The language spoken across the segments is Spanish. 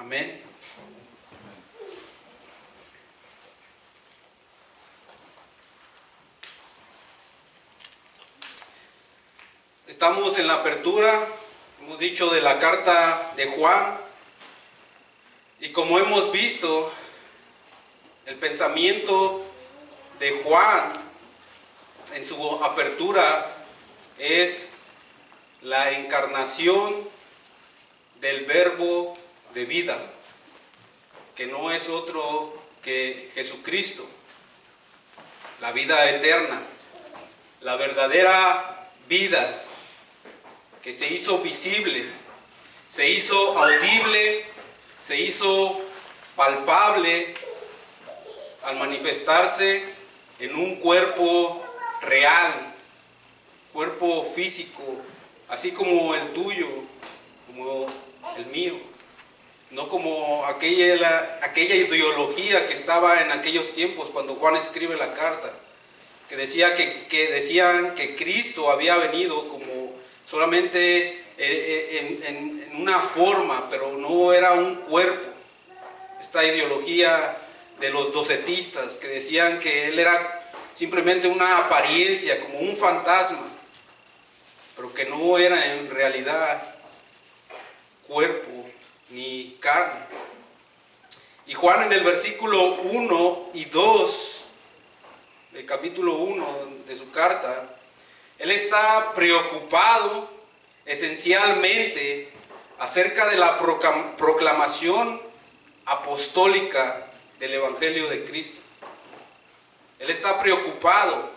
Amén. Estamos en la apertura, hemos dicho, de la carta de Juan, y como hemos visto, el pensamiento de Juan en su apertura es la encarnación del verbo de vida, que no es otro que Jesucristo, la vida eterna, la verdadera vida, que se hizo visible, se hizo audible, se hizo palpable al manifestarse en un cuerpo real, cuerpo físico, así como el tuyo, como el mío, no como aquella ideología que estaba en aquellos tiempos cuando Juan escribe la carta, que decían que Cristo había venido como solamente en una forma, pero no era un cuerpo. Esta ideología de los docetistas que decían que Él era simplemente una apariencia, como un fantasma, pero que no era en realidad cuerpo ni carne. Y Juan, en el versículo 1 y 2 del capítulo 1 de su carta, él está preocupado esencialmente acerca de la proclamación apostólica del Evangelio de Cristo. Él está preocupado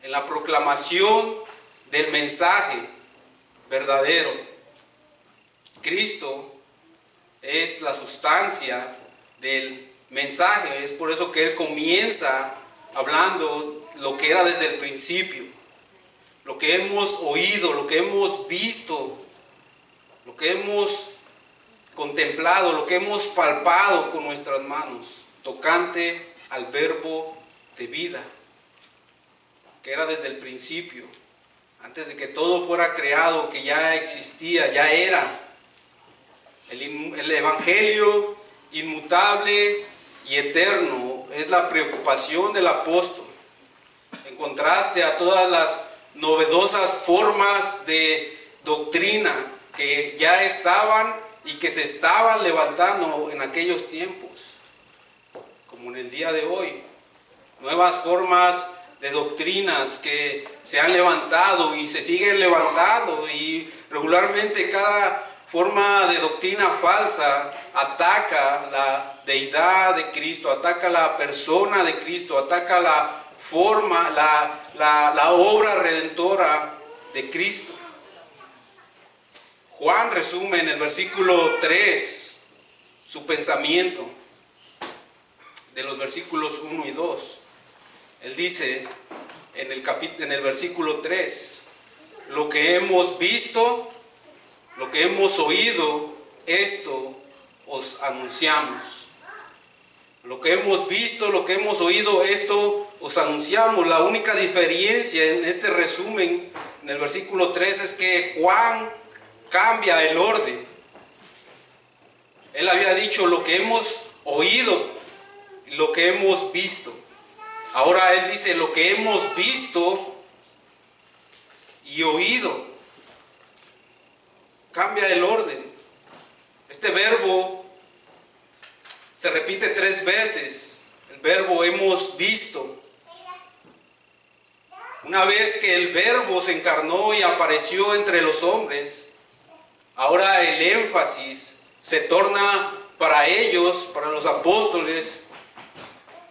en la proclamación del mensaje verdadero. Cristo es la sustancia del mensaje. Es por eso que él comienza hablando lo que era desde el principio, lo que hemos oído, lo que hemos visto, lo que hemos contemplado, lo que hemos palpado con nuestras manos, tocante al verbo de vida, que era desde el principio, antes de que todo fuera creado, que ya existía, ya era. El Evangelio inmutable y eterno es la preocupación del apóstol, en contraste a todas las novedosas formas de doctrina que ya estaban y que se estaban levantando en aquellos tiempos, como en el día de hoy. Nuevas formas de doctrinas que se han levantado y se siguen levantando, y regularmente cada forma de doctrina falsa ataca la deidad de Cristo, ataca la persona de Cristo, ataca la forma, la obra redentora de Cristo. Juan resume en el versículo 3 su pensamiento de los versículos 1 y 2. Él dice en el versículo 3: lo que hemos visto, lo que hemos oído, esto os anunciamos. Lo que hemos visto, lo que hemos oído, esto os anunciamos. La única diferencia en este resumen, en el versículo 3, es que Juan cambia el orden. Él había dicho lo que hemos oído, lo que hemos visto. Ahora él dice lo que hemos visto y oído. Cambia el orden. Este verbo se repite 3 veces. El verbo hemos visto. Una vez que el verbo se encarnó y apareció entre los hombres, ahora el énfasis se torna para ellos, para los apóstoles,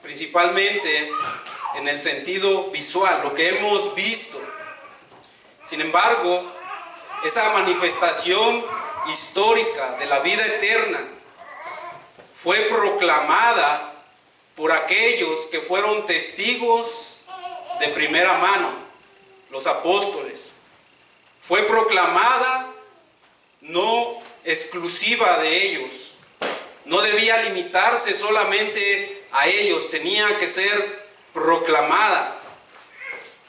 principalmente en el sentido visual, lo que hemos visto. Sin embargo, esa manifestación histórica de la vida eterna fue proclamada por aquellos que fueron testigos de primera mano, los apóstoles. Fue proclamada no exclusiva de ellos, no debía limitarse solamente a ellos, tenía que ser proclamada.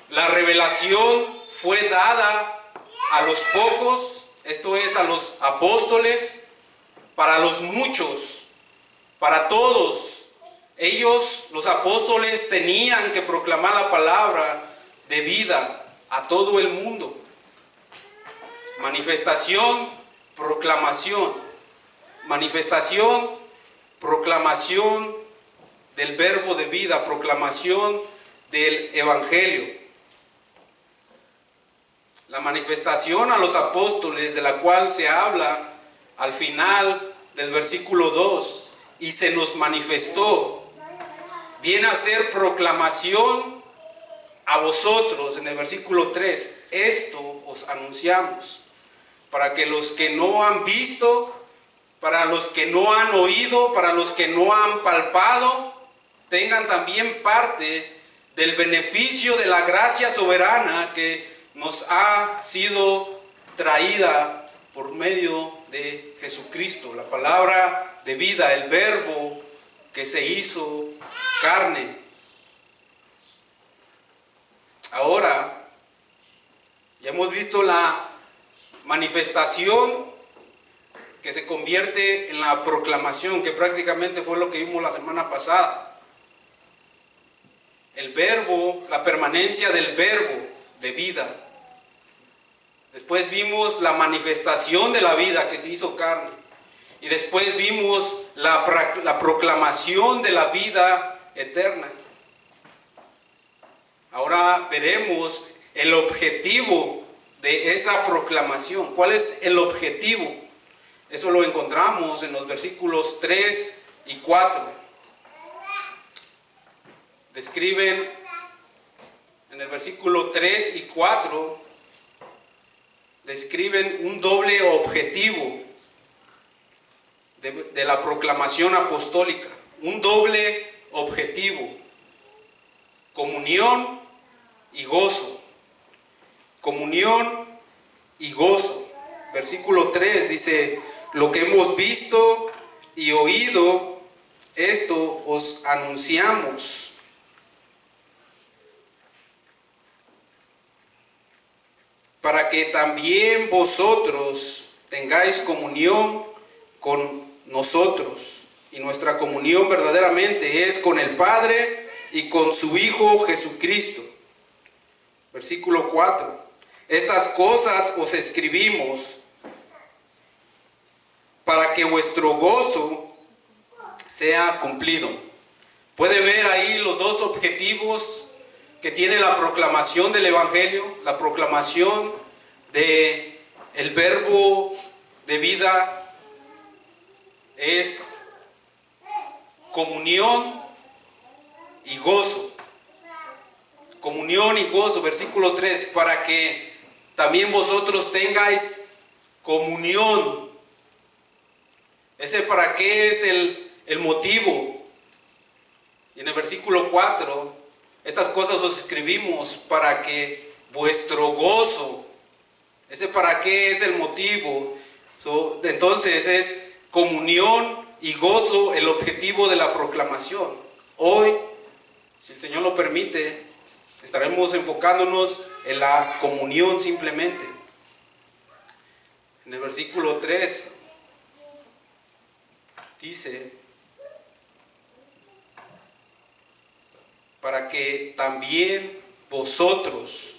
La revelación fue dada a los pocos, esto es, a los apóstoles, para los muchos, para todos. Ellos, los apóstoles, tenían que proclamar la palabra de vida a todo el mundo. Manifestación, proclamación. Manifestación, proclamación del verbo de vida, proclamación del evangelio. La manifestación a los apóstoles, de la cual se habla al final del versículo 2, y se nos manifestó, viene a ser proclamación a vosotros en el versículo 3. Esto os anunciamos, para que los que no han visto, para los que no han oído, para los que no han palpado, tengan también parte del beneficio de la gracia soberana que nos ha sido traída por medio de Jesucristo, la palabra de vida, el verbo que se hizo carne. Ahora, ya hemos visto la manifestación que se convierte en la proclamación, que prácticamente fue lo que vimos la semana pasada. El verbo, la permanencia del verbo de vida. Después vimos la manifestación de la vida que se hizo carne. Y después vimos la proclamación de la vida eterna. Ahora veremos el objetivo de esa proclamación. ¿Cuál es el objetivo? Eso lo encontramos en los versículos 3 y 4. Describen en el versículo 3 y 4, describen un doble objetivo de la proclamación apostólica. Un doble objetivo: comunión y gozo. Comunión y gozo. Versículo 3 dice: lo que hemos visto y oído, esto os anunciamos. Para que también vosotros tengáis comunión con nosotros. Y nuestra comunión verdaderamente es con el Padre y con su Hijo Jesucristo. Versículo 4. Estas cosas os escribimos para que vuestro gozo sea cumplido. Puede ver ahí los dos objetivos que tiene la proclamación del Evangelio, la proclamación de el verbo de vida es comunión y gozo. Comunión y gozo, versículo 3, para que también vosotros tengáis comunión. Ese para qué es el motivo. Y en el versículo 4, estas cosas os escribimos para que vuestro gozo, ese para qué es el motivo. Entonces es comunión y gozo el objetivo de la proclamación. Hoy, si el Señor lo permite, estaremos enfocándonos en la comunión simplemente. En el versículo 3 dice: para que también vosotros,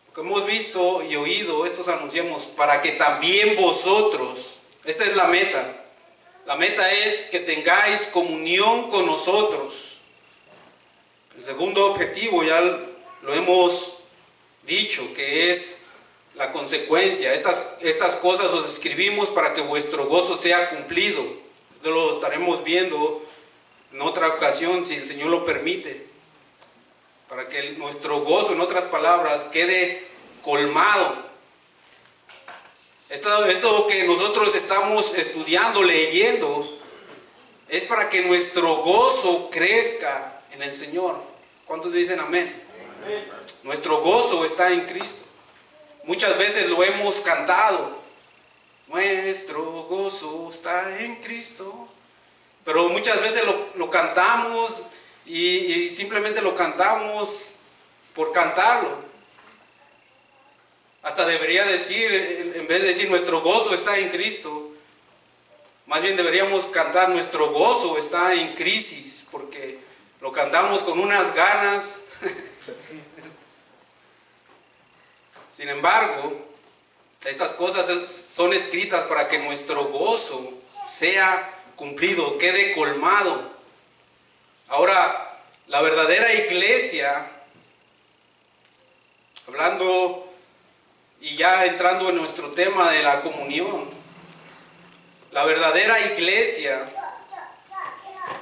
lo que hemos visto y oído, estos anunciamos, para que también vosotros, esta es la meta. La meta es que tengáis comunión con nosotros. El segundo objetivo ya lo hemos dicho, que es la consecuencia. Estas cosas os escribimos para que vuestro gozo sea cumplido. Esto lo estaremos viendo en otra ocasión, si el Señor lo permite, para que nuestro gozo, en otras palabras, quede colmado. Esto que nosotros estamos estudiando, leyendo, es para que nuestro gozo crezca en el Señor. ¿Cuántos dicen amén? Amén. Nuestro gozo está en Cristo. Muchas veces lo hemos cantado: nuestro gozo está en Cristo. Pero muchas veces lo cantamos y simplemente lo cantamos por cantarlo. Hasta debería decir, en vez de decir nuestro gozo está en Cristo, Más bien deberíamos cantar: nuestro gozo está en crisis, porque lo cantamos con unas ganas. Sin embargo, estas cosas son escritas para que nuestro gozo sea cumplido, quede colmado. Ahora, la verdadera iglesia, hablando y ya entrando en nuestro tema de la comunión, la verdadera iglesia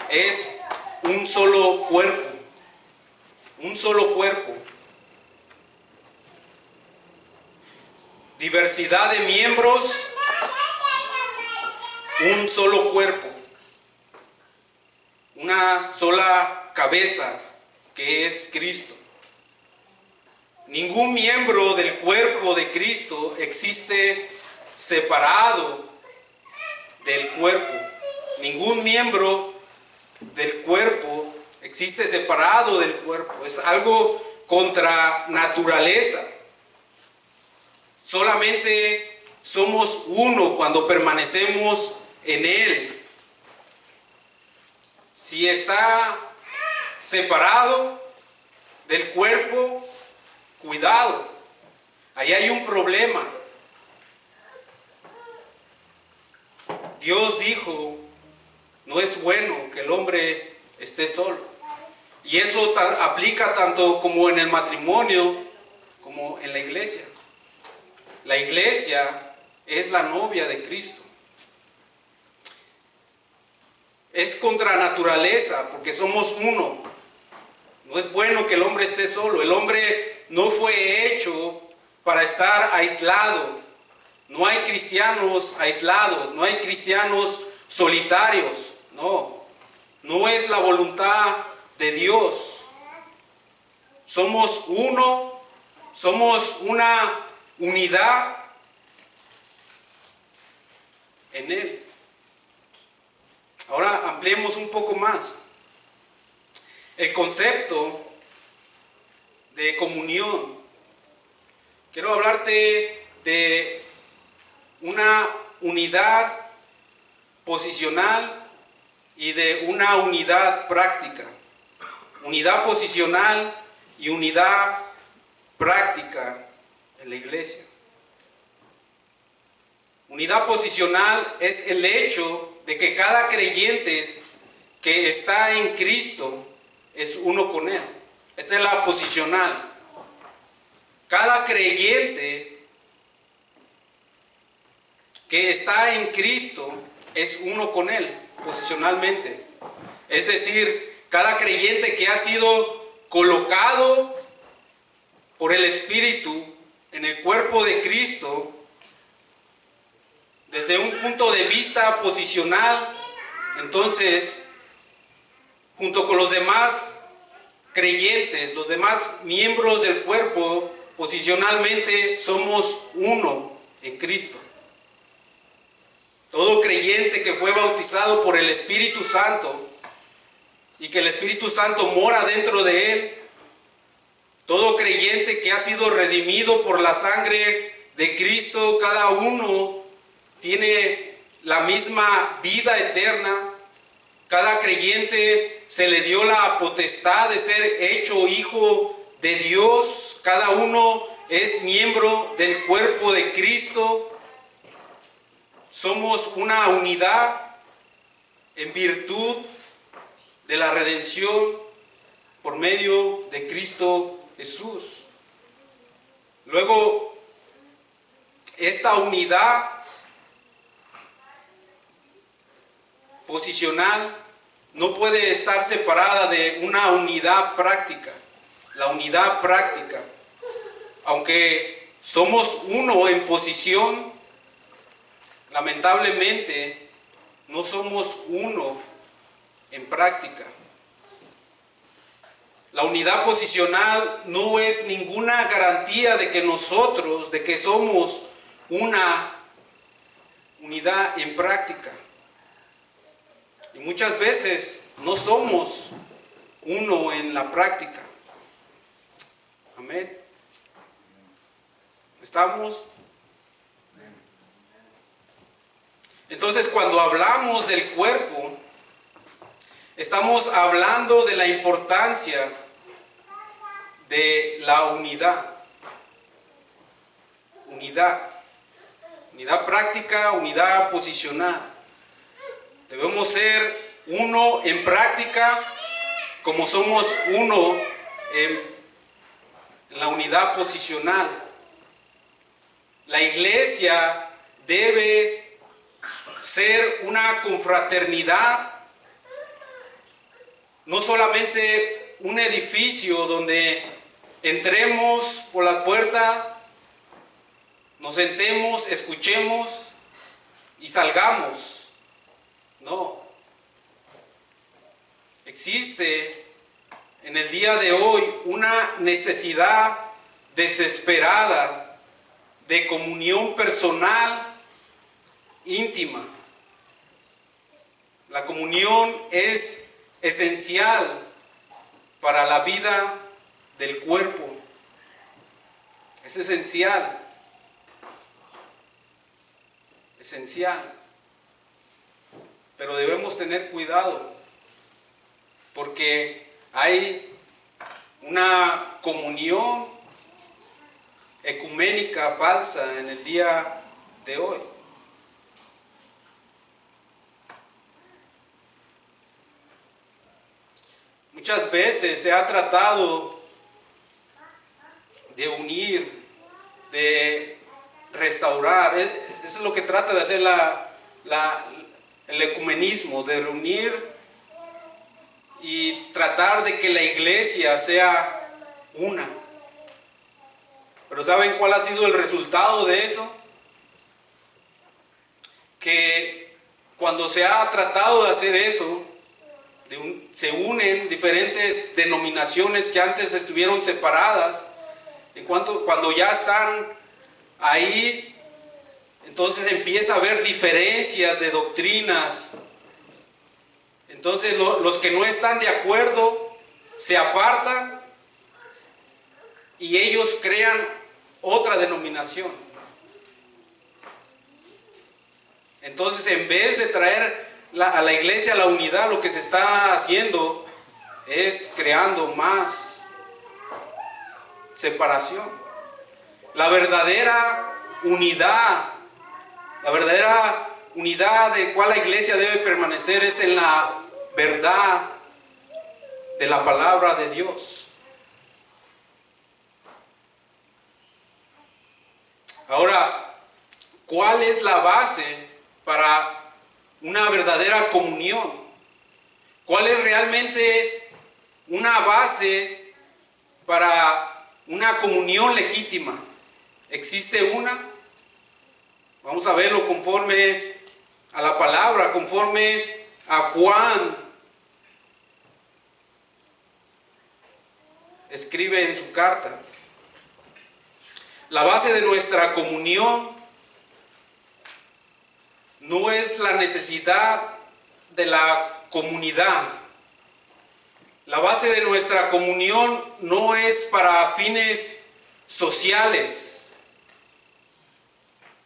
es un solo cuerpo, un solo cuerpo. Diversidad de miembros, un solo cuerpo, una sola cabeza, que es Cristo. Ningún miembro del cuerpo de Cristo existe separado del cuerpo. Ningún miembro del cuerpo existe separado del cuerpo. Es algo contra naturaleza. Solamente somos uno cuando permanecemos en Él. Si está separado del cuerpo, cuidado, ahí hay un problema. Dios dijo: no es bueno que el hombre esté solo. Y eso aplica tanto como en el matrimonio como en la iglesia. La iglesia es la novia de Cristo. Es contra naturaleza, porque somos uno. No es bueno que el hombre esté solo. El hombre no fue hecho para estar aislado. No hay cristianos aislados, no hay cristianos solitarios. No, no es la voluntad de Dios. Somos uno, somos una unidad en Él. Ahora ampliemos un poco más. El concepto de comunión. Quiero hablarte de una unidad posicional y de una unidad práctica. Unidad posicional y unidad práctica en la iglesia. Unidad posicional es el hecho de que cada creyente que está en Cristo es uno con Él. Esta es la posicional. Cada creyente que está en Cristo es uno con Él, posicionalmente. Es decir, cada creyente que ha sido colocado por el Espíritu en el cuerpo de Cristo, desde un punto de vista posicional, entonces, junto con los demás creyentes, los demás miembros del cuerpo, posicionalmente somos uno en Cristo. Todo creyente que fue bautizado por el Espíritu Santo y que el Espíritu Santo mora dentro de él, todo creyente que ha sido redimido por la sangre de Cristo, cada uno tiene la misma vida eterna. Cada creyente se le dio la potestad de ser hecho hijo de Dios. Cada uno es miembro del cuerpo de Cristo. Somos una unidad en virtud de la redención por medio de Cristo Jesús. Luego, esta unidad posicional no puede estar separada de una unidad práctica. La unidad práctica, aunque somos uno en posición, lamentablemente no somos uno en práctica. La unidad posicional no es ninguna garantía de que nosotros, de que somos una unidad en práctica. Y muchas veces no somos uno en la práctica. Amén. ¿Estamos? Entonces, cuando hablamos del cuerpo, estamos hablando de la importancia de la unidad. Unidad práctica, unidad posicional. Debemos ser uno en práctica como somos uno en la unidad posicional. La iglesia debe ser una confraternidad, no solamente un edificio donde entremos por la puerta, nos sentemos, escuchemos y salgamos. No. Existe en el día de hoy una necesidad desesperada de comunión personal íntima. La comunión es esencial para la vida del cuerpo. Es esencial. Pero debemos tener cuidado, porque hay una comunión ecuménica falsa en el día de hoy. Muchas veces se ha tratado de unir, de restaurar. Eso es lo que trata de hacer el ecumenismo, de reunir y tratar de que la iglesia sea una. Pero ¿saben cuál ha sido el resultado de eso? Que cuando se ha tratado de hacer eso, se unen diferentes denominaciones que antes estuvieron separadas. Cuando ya están ahí, entonces empieza a haber diferencias de doctrinas. Entonces los que no están de acuerdo se apartan y ellos crean otra denominación. Entonces, en vez de traer a la iglesia la unidad, lo que se está haciendo es creando más separación. La verdadera unidad de cual la iglesia debe permanecer es en la verdad de la palabra de Dios. Ahora, ¿cuál es la base para una verdadera comunión? ¿Cuál es realmente una base para una comunión legítima? ¿Existe una? Vamos a verlo conforme a la palabra, conforme a Juan escribe en su carta. La base de nuestra comunión no es la necesidad de la comunidad. La base de nuestra comunión no es para fines sociales.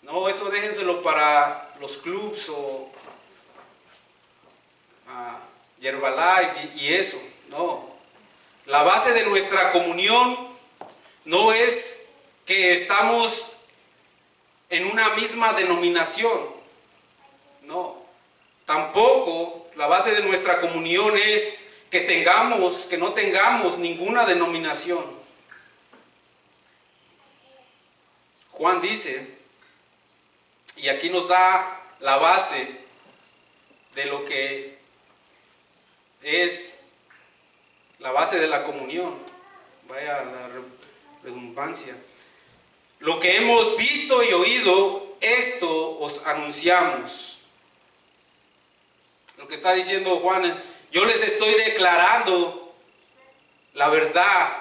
No, eso déjenselo para los clubs o Herbalife y eso. No. La base de nuestra comunión no es que estamos en una misma denominación. No. Tampoco la base de nuestra comunión es que no tengamos ninguna denominación. Juan dice, y aquí nos da la base de lo que es la base de la comunión. Vaya la redundancia. Lo que hemos visto y oído, esto os anunciamos. Lo que está diciendo Juan, yo les estoy declarando la verdad.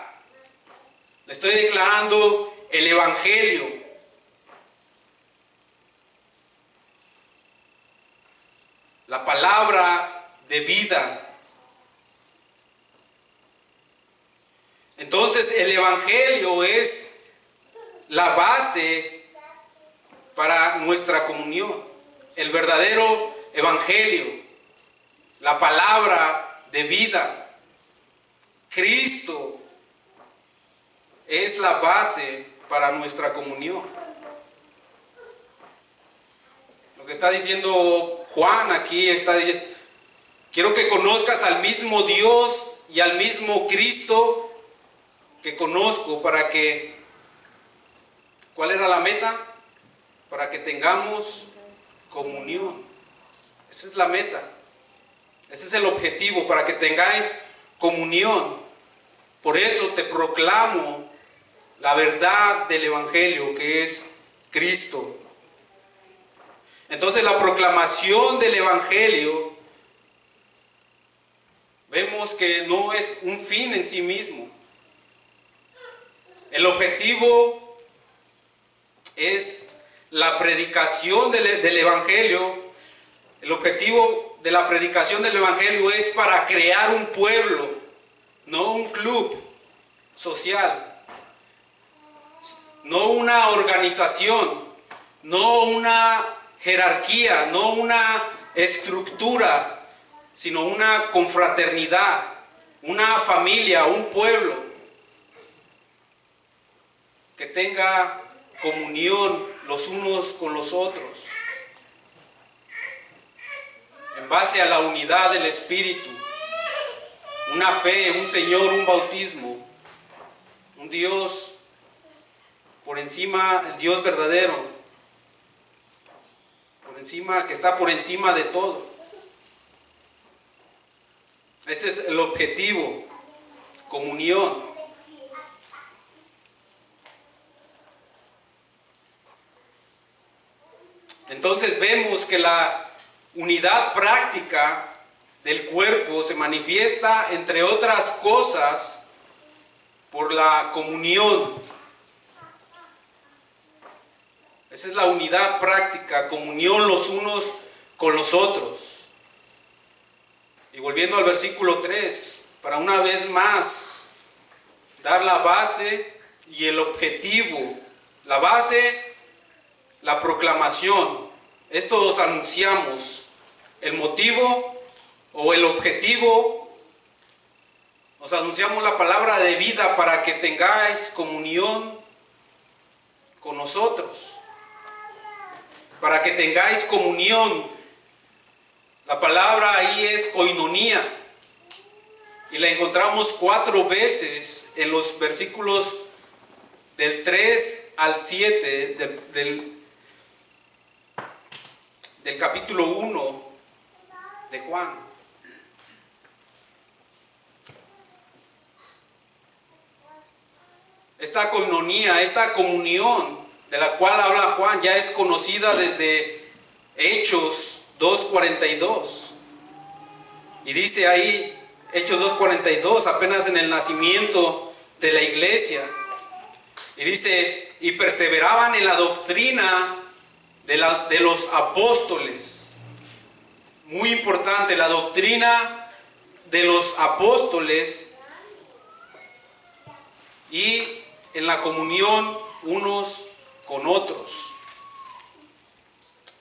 Les estoy declarando el evangelio. La palabra de vida. Entonces el evangelio es la base para nuestra comunión. el verdadero evangelio, la palabra de vida. Cristo es la base para nuestra comunión. Lo que está diciendo Juan aquí está diciendo: quiero que conozcas al mismo Dios y al mismo Cristo que conozco, para que, ¿cuál era la meta? Para que tengamos comunión. Esa es la meta. Ese es el objetivo, para que tengáis comunión. Por eso te proclamo la verdad del evangelio, que es Cristo. Entonces, la proclamación del evangelio, vemos que no es un fin en sí mismo. El objetivo es la predicación del evangelio. El objetivo de la predicación del evangelio es para crear un pueblo, no un club social, no una organización, no una jerarquía, no una estructura, sino una confraternidad, una familia, un pueblo que tenga comunión los unos con los otros, en base a la unidad del Espíritu, una fe, un Señor, un bautismo, un Dios por encima, el Dios verdadero, por encima, que está por encima de todo. Ese es el objetivo, comunión. Entonces vemos que la unidad práctica del cuerpo se manifiesta, entre otras cosas, por la comunión. Esa es la unidad práctica, comunión los unos con los otros. Y volviendo al versículo 3, para una vez más dar la base y el objetivo. La base, la proclamación. Esto os anunciamos. El motivo o el objetivo, os anunciamos la palabra de vida para que tengáis comunión con nosotros. Para que tengáis comunión. La palabra ahí es koinonía. Y la encontramos 4 veces en los versículos del 3 al 7 del capítulo 1 de Juan. Esta koinonía, esta comunión de la cual habla Juan, ya es conocida desde Hechos 2:42. Y dice ahí, Hechos 2:42, apenas en el nacimiento de la iglesia. Y dice: y perseveraban en la doctrina de los apóstoles. Muy importante, la doctrina de los apóstoles, y en la comunión unos con otros,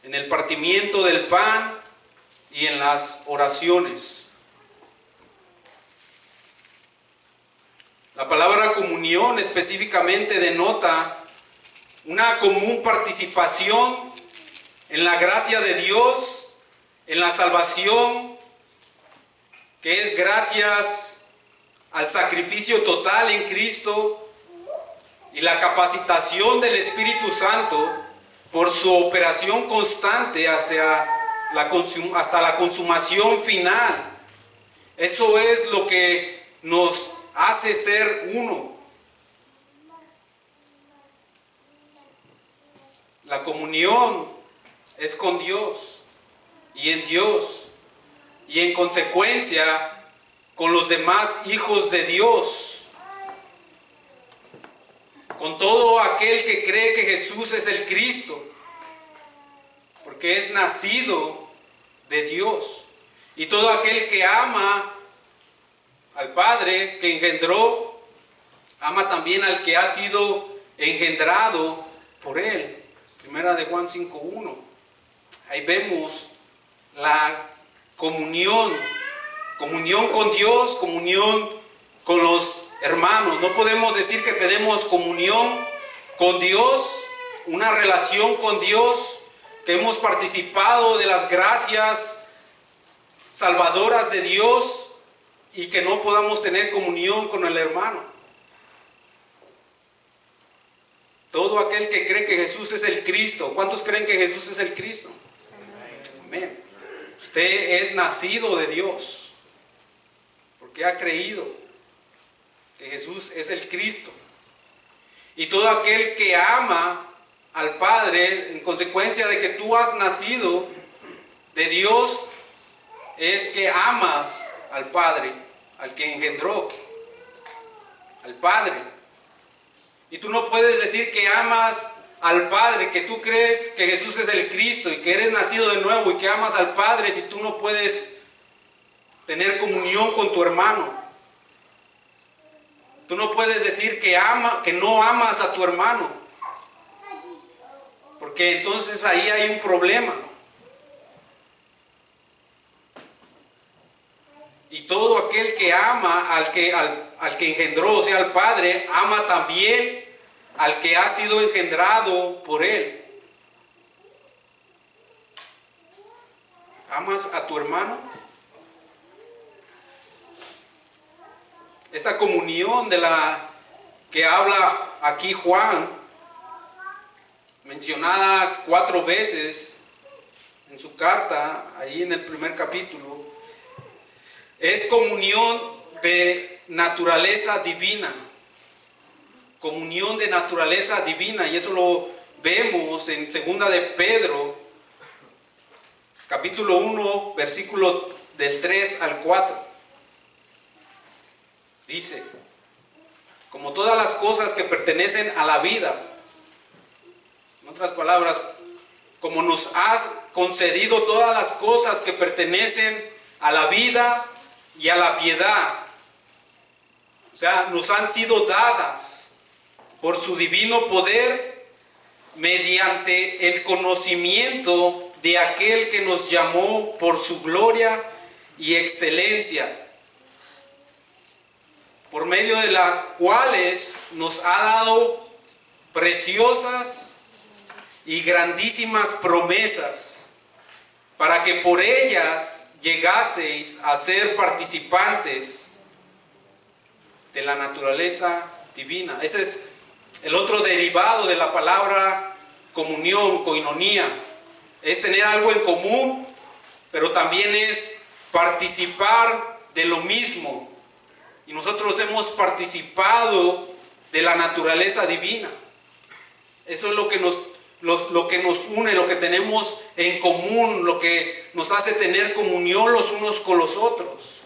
en el partimiento del pan y en las oraciones. La palabra comunión específicamente denota una común participación en la gracia de Dios, en la salvación, que es gracias al sacrificio total en Cristo, y la capacitación del Espíritu Santo por su operación constante hasta la consumación final. Eso es lo que nos hace ser uno. La comunión es con Dios y en Dios, y en consecuencia con los demás hijos de Dios, con todo aquel que cree que Jesús es el Cristo, porque es nacido de Dios, y todo aquel que ama al Padre que engendró, ama también al que ha sido engendrado por Él. Primera de Juan 5:1. Ahí vemos la comunión con Dios, comunión con los hermanos. No podemos decir que tenemos comunión con Dios, una relación con Dios, que hemos participado de las gracias salvadoras de Dios y que no podamos tener comunión con el hermano. Todo aquel que cree que Jesús es el Cristo. ¿Cuántos creen que Jesús es el Cristo? Amén. Usted es nacido de Dios porque ha creído que Jesús es el Cristo. Y todo aquel que ama al Padre, en consecuencia de que tú has nacido de Dios, es que amas al Padre, al que engendró, al Padre. Y tú no puedes decir que amas al Padre, que tú crees que Jesús es el Cristo y que eres nacido de nuevo y que amas al Padre, si tú no puedes tener comunión con tu hermano. Tú no puedes decir que no amas a tu hermano, porque entonces ahí hay un problema. Y todo aquel que ama al que engendró, o sea, al Padre, ama también al que ha sido engendrado por Él. ¿Amas a tu hermano? Esta comunión de la que habla aquí Juan, mencionada 4 veces en su carta, ahí en el primer capítulo, es comunión de naturaleza divina. Comunión de naturaleza divina, y eso lo vemos en 2 de Pedro, capítulo 1, versículo del 3 al 4. Dice, como todas las cosas que pertenecen a la vida, en otras palabras, como nos has concedido todas las cosas que pertenecen a la vida y a la piedad, o sea, nos han sido dadas por su divino poder mediante el conocimiento de aquel que nos llamó por su gloria y excelencia, por medio de las cuales nos ha dado preciosas y grandísimas promesas, para que por ellas llegaseis a ser participantes de la naturaleza divina. Ese es el otro derivado de la palabra comunión, koinonía. Es tener algo en común, pero también es participar de lo mismo. Y nosotros hemos participado de la naturaleza divina. Eso es lo que nos une, lo que tenemos en común, lo que nos hace tener comunión los unos con los otros.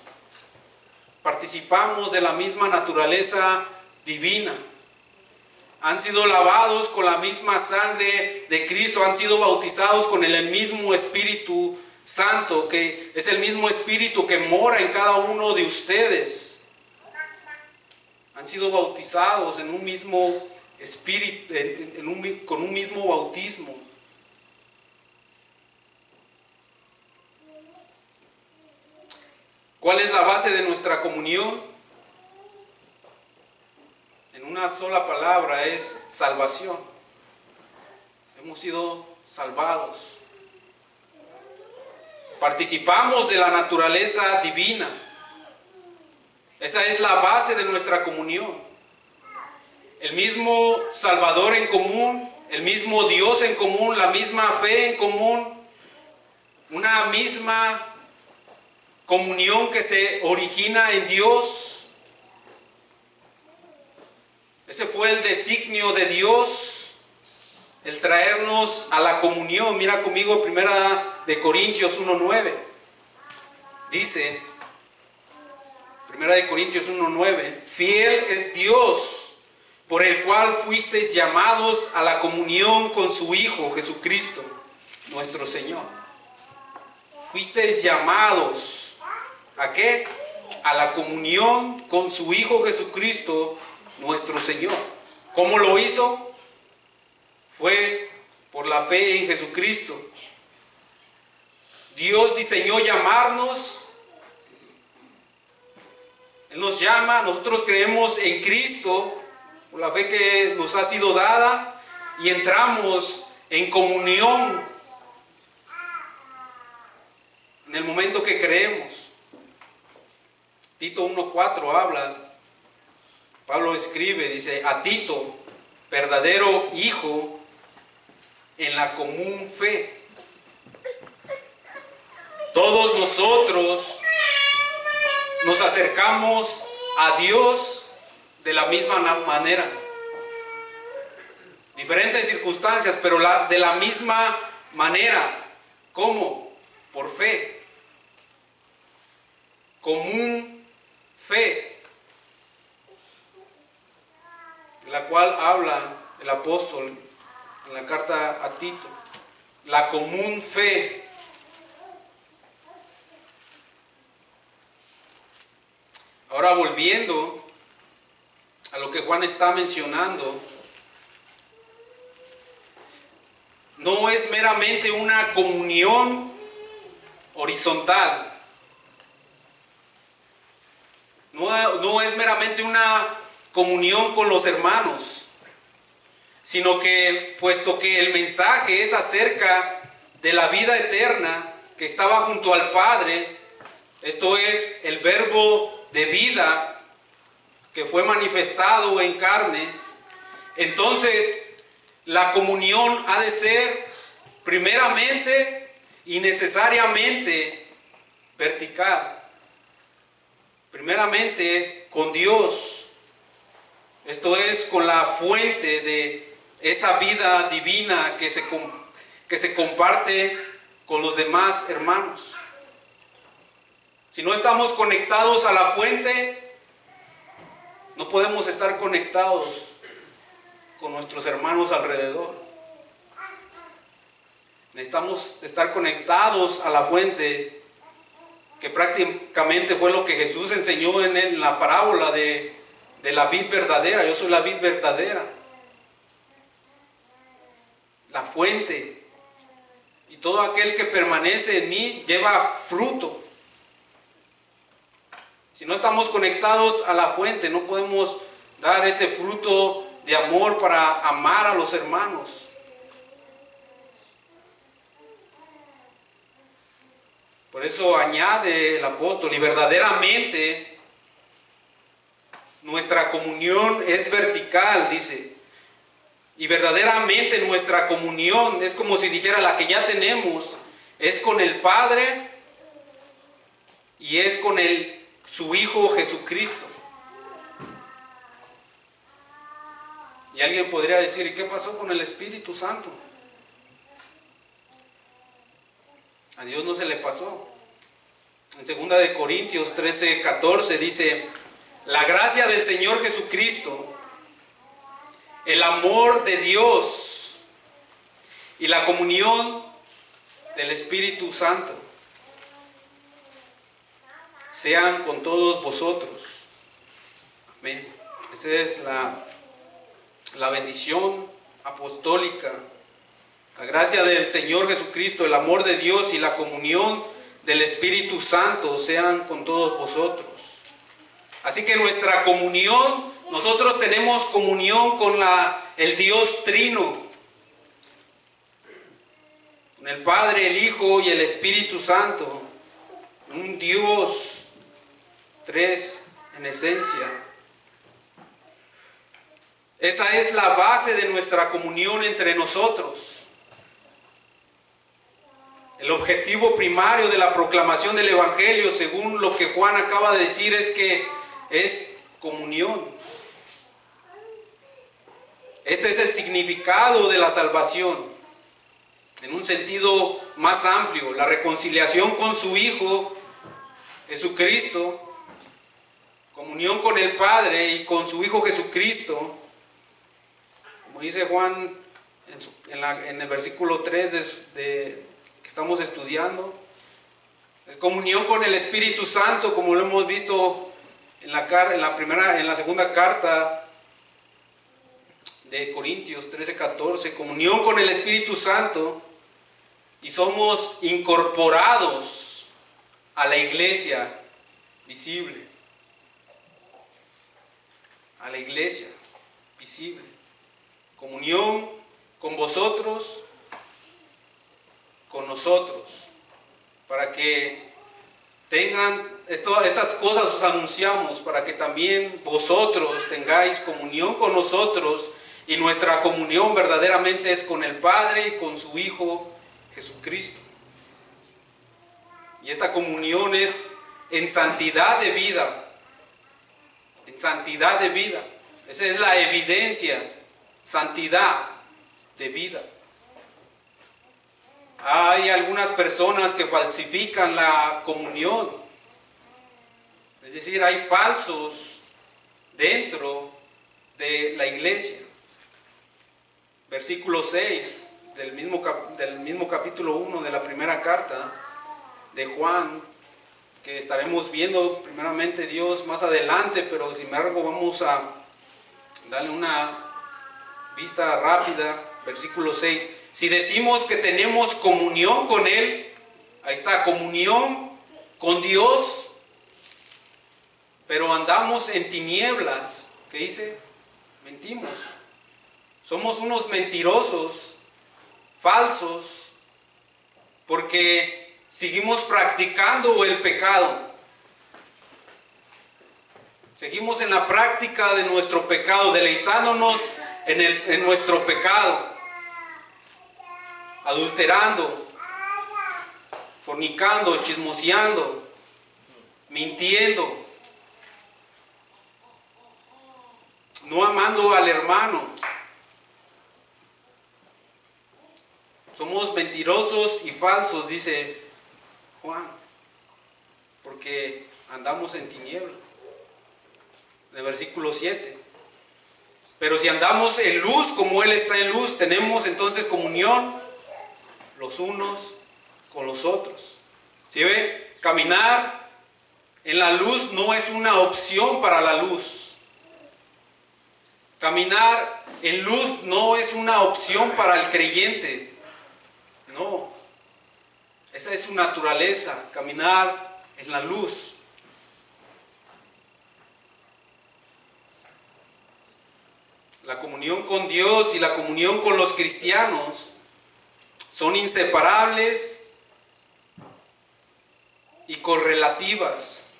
Participamos de la misma naturaleza divina. Han sido lavados con la misma sangre de Cristo, han sido bautizados con el mismo Espíritu Santo, que es el mismo Espíritu que mora en cada uno de ustedes. Han sido bautizados en un mismo Espíritu, con un mismo bautismo. ¿Cuál es la base de nuestra comunión? En una sola palabra, es salvación. Hemos sido salvados. Participamos de la naturaleza divina. Esa es la base de nuestra comunión. El mismo Salvador en común, el mismo Dios en común, la misma fe en común, una misma comunión que se origina en Dios. Ese fue el designio de Dios, el traernos a la comunión. Mira conmigo 1 de Corintios 1:9. Dice, 1 de Corintios 1:9, fiel es Dios, por el cual fuisteis llamados a la comunión con su Hijo Jesucristo, nuestro Señor. Fuisteis llamados, ¿a qué? A la comunión con su Hijo Jesucristo, nuestro Señor. ¿Cómo lo hizo? Fue por la fe en Jesucristo. Dios diseñó llamarnos. Él nos llama, nosotros creemos en Cristo, por la fe que nos ha sido dada, y entramos en comunión en el momento que creemos. Tito 1:4 habla, Pablo escribe, dice, a Tito, verdadero hijo en la común fe. Todos nosotros nos acercamos a Dios de la misma manera. Diferentes circunstancias, pero de la misma manera. ¿Cómo? Por fe. Común fe. De la cual habla el apóstol en la carta a Tito. La común fe. Ahora volviendo a lo que Juan está mencionando, no es meramente una comunión horizontal, no es meramente una comunión con los hermanos, sino que, puesto que el mensaje es acerca de la vida eterna que estaba junto al Padre, esto es el verbo de vida que fue manifestado en carne, entonces la comunión ha de ser primeramente y necesariamente vertical. Primeramente con Dios, esto es con la fuente de esa vida divina que se comparte con los demás hermanos. Si no estamos conectados a la fuente, no podemos estar conectados con nuestros hermanos alrededor. Necesitamos estar conectados a la fuente, que prácticamente fue lo que Jesús enseñó en la parábola de la vid verdadera. Yo soy la vid verdadera, la fuente, y todo aquel que permanece en mí lleva fruto. Si no estamos conectados a la fuente, no podemos dar ese fruto de amor para amar a los hermanos. Por eso añade el apóstol, y verdaderamente nuestra comunión es vertical, dice. Y verdaderamente nuestra comunión es como si dijera, la que ya tenemos es con el Padre y es con su Hijo Jesucristo. Y alguien podría decir, ¿y qué pasó con el Espíritu Santo? A Dios no se le pasó. En 2 de Corintios 13:14 dice, la gracia del Señor Jesucristo, el amor de Dios y la comunión del Espíritu Santo sean con todos vosotros. Amén. Esa es la bendición apostólica. La gracia del Señor Jesucristo, el amor de Dios y la comunión del Espíritu Santo sean con todos vosotros. Así que nuestra comunión, nosotros tenemos comunión con el Dios Trino, con el Padre, el Hijo y el Espíritu Santo, un Dios tres en esencia. Esa es la base de nuestra comunión entre nosotros. El objetivo primario de la proclamación del Evangelio, según lo que Juan acaba de decir, es que es comunión. Este es el significado de la salvación, en un sentido más amplio, la reconciliación con su Hijo Jesucristo, comunión con el Padre y con su Hijo Jesucristo. Como dice Juan en el versículo 3 que estamos estudiando, es comunión con el Espíritu Santo, como lo hemos visto en la segunda carta de Corintios 13:14, comunión con el Espíritu Santo, y somos incorporados a la iglesia visible. A la iglesia visible. Comunión con vosotros, con nosotros, para que tengan estas cosas os anunciamos, para que también vosotros tengáis comunión con nosotros, y nuestra comunión verdaderamente es con el Padre y con su Hijo Jesucristo. Y esta comunión es en santidad de vida, en santidad de vida. Esa es la evidencia, santidad de vida. Hay algunas personas que falsifican la comunión, es decir, hay falsos dentro de la iglesia. Versículo 6 del mismo capítulo 1 de la primera carta de Juan, que estaremos viendo primeramente Dios más adelante, pero sin embargo vamos a darle una vista rápida. Versículo 6, si decimos que tenemos comunión con Él, ahí está, comunión con Dios, pero andamos en tinieblas, ¿qué dice? Mentimos. Somos unos mentirosos, falsos, porque seguimos practicando el pecado. Seguimos en la práctica de nuestro pecado, deleitándonos en nuestro pecado, adulterando, fornicando, chismoseando, mintiendo, no amando al hermano. Somos mentirosos y falsos, dice Juan, porque andamos en tinieblas. De versículo 7. Pero si andamos en luz como Él está en luz, tenemos entonces comunión los unos con los otros. ¿Sí ve? Caminar en la luz no es una opción para la luz. Caminar en luz no es una opción para el creyente. No. Esa es su naturaleza, caminar en la luz. La comunión con Dios y la comunión con los cristianos son inseparables y correlativas.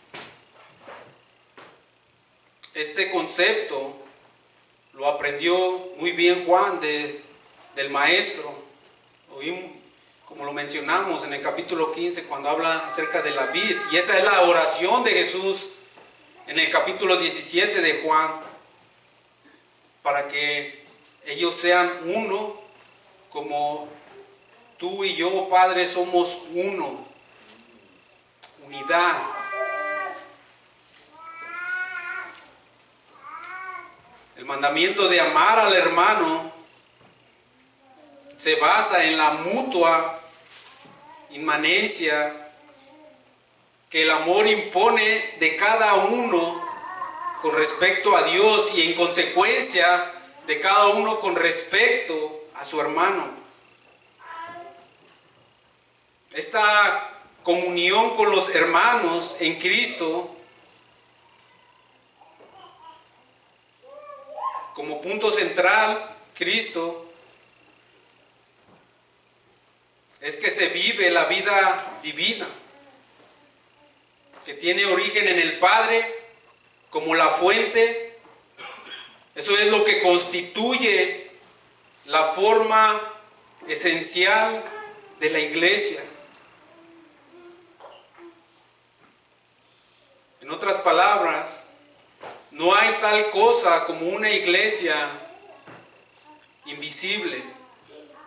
Este concepto lo aprendió muy bien Juan del maestro. Como lo mencionamos en el capítulo 15 cuando habla acerca de la vid. Y esa es la oración de Jesús en el capítulo 17 de Juan, para que ellos sean uno, como tú y yo, Padre, somos uno. Unidad. El mandamiento de amar al hermano se basa en la mutua inmanencia que el amor impone de cada uno con respecto a Dios y en consecuencia de cada uno con respecto a su hermano. Esta comunión con los hermanos en Cristo, como punto central, Cristo, es que se vive la vida divina, que tiene origen en el Padre como la fuente. Eso es lo que constituye la forma esencial de la iglesia. En otras palabras, no hay tal cosa como una iglesia invisible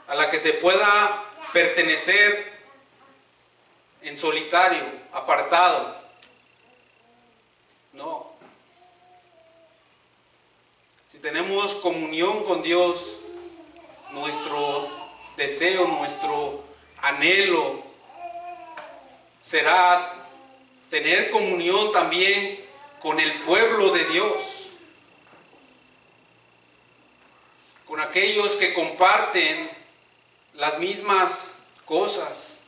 a la que se pueda pertenecer en solitario, apartado. No. Si tenemos comunión con Dios, nuestro deseo, nuestro anhelo será tener comunión también con el pueblo de Dios, con aquellos que comparten las mismas cosas,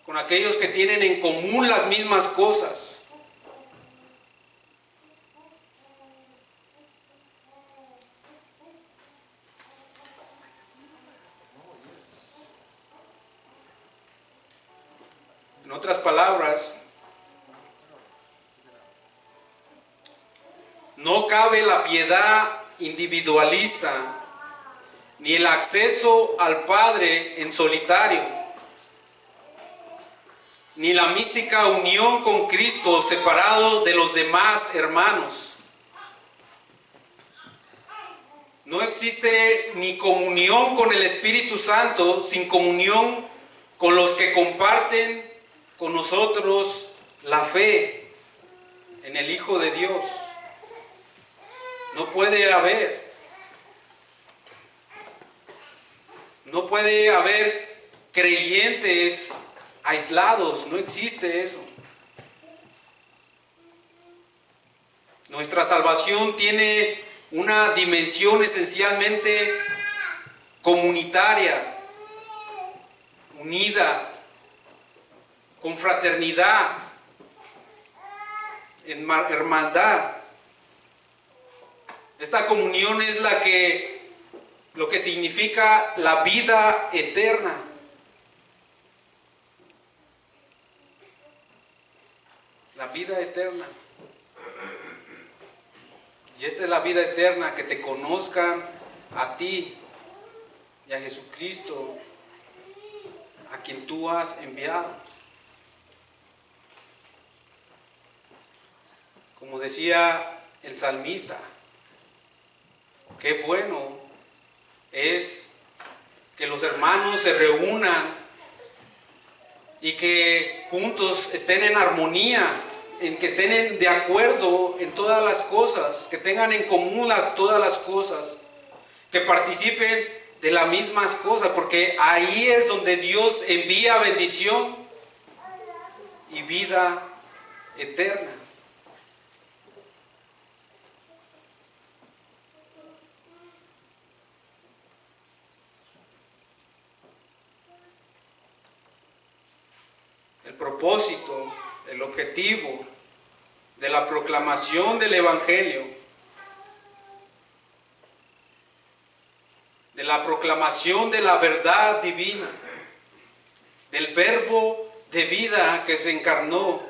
con aquellos que tienen en común las mismas cosas. En otras palabras, no cabe la piedad individualista ni el acceso al Padre en solitario, ni la mística unión con Cristo separado de los demás hermanos. No existe ni comunión con el Espíritu Santo sin comunión con los que comparten con nosotros la fe en el Hijo de Dios. No puede haber creyentes aislados, no existe eso. Nuestra salvación tiene una dimensión esencialmente comunitaria, unida, con fraternidad, en hermandad. Esta comunión es lo que significa la vida eterna. La vida eterna. Y esta es la vida eterna, que te conozcan a ti y a Jesucristo, a quien tú has enviado. Como decía el salmista, qué bueno es que los hermanos se reúnan y que juntos estén en armonía, en que estén de acuerdo en todas las cosas, que tengan en común todas las cosas, que participen de las mismas cosas, porque ahí es donde Dios envía bendición y vida eterna. El propósito, el objetivo de la proclamación del Evangelio, de la proclamación de la verdad divina, del verbo de vida que se encarnó,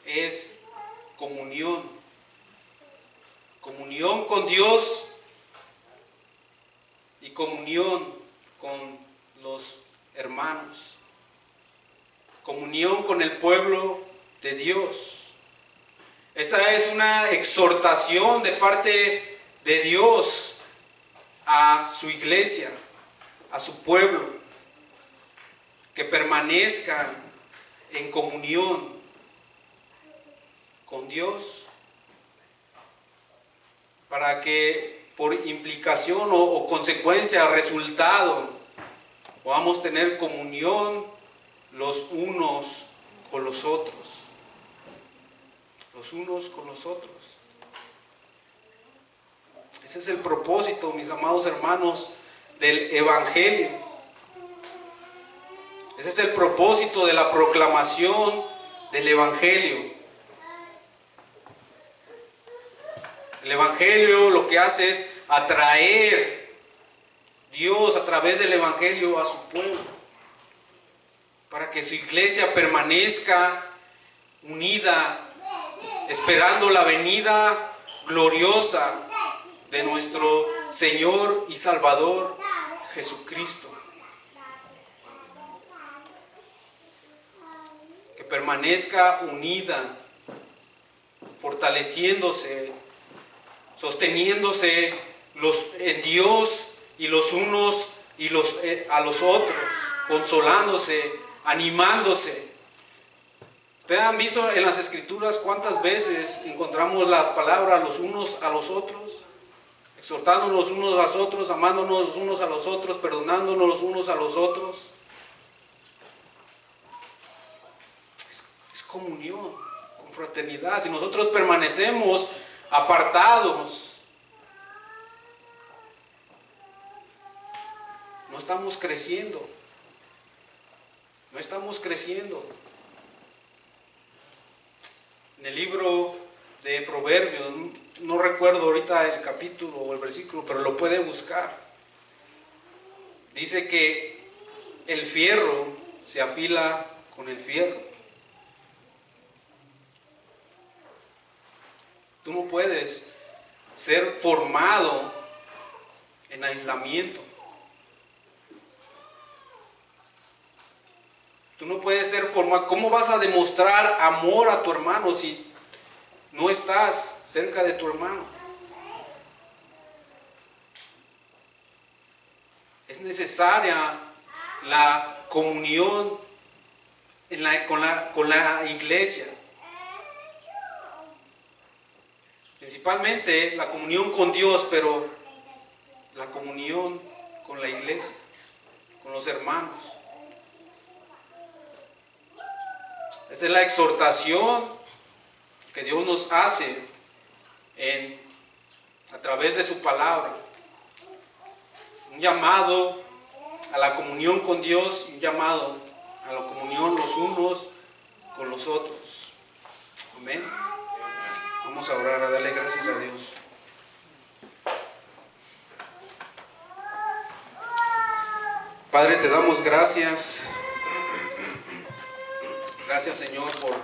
es comunión. Comunión con Dios y comunión con los hermanos. Comunión con el pueblo de Dios. Esa es una exhortación de parte de Dios a su iglesia, a su pueblo, que permanezcan en comunión con Dios, para que por implicación o consecuencia, resultado, podamos tener comunión los unos con los otros. Los unos con los otros. Ese es el propósito, mis amados hermanos, del Evangelio. Ese es el propósito de la proclamación del Evangelio. El Evangelio lo que hace es atraer Dios a través del Evangelio a su pueblo, para que su iglesia permanezca unida, esperando la venida gloriosa de nuestro Señor y Salvador Jesucristo. Que permanezca unida, fortaleciéndose, sosteniéndose en Dios y los unos a los otros, consolándose, animándose. ¿Ustedes han visto en las Escrituras cuántas veces encontramos las palabras los unos a los otros? Exhortándonos los unos a los otros, amándonos los unos a los otros, perdonándonos los unos a los otros. Es comunión, con fraternidad. Si nosotros permanecemos apartados, estamos creciendo. No estamos creciendo. En el libro de Proverbios, no recuerdo ahorita el capítulo o el versículo, pero lo puede buscar. Dice que el fierro se afila con el fierro. Tú no puedes ser formado en aislamiento. Tú no puedes ser formado. ¿Cómo vas a demostrar amor a tu hermano si no estás cerca de tu hermano? Es necesaria la comunión con la iglesia. Principalmente la comunión con Dios, pero la comunión con la iglesia, con los hermanos. Esa es la exhortación que Dios nos hace a través de su palabra. Un llamado a la comunión con Dios y un llamado a la comunión los unos con los otros. Amén. Vamos a orar, a darle gracias a Dios. Padre, te damos gracias. Gracias, Señor, por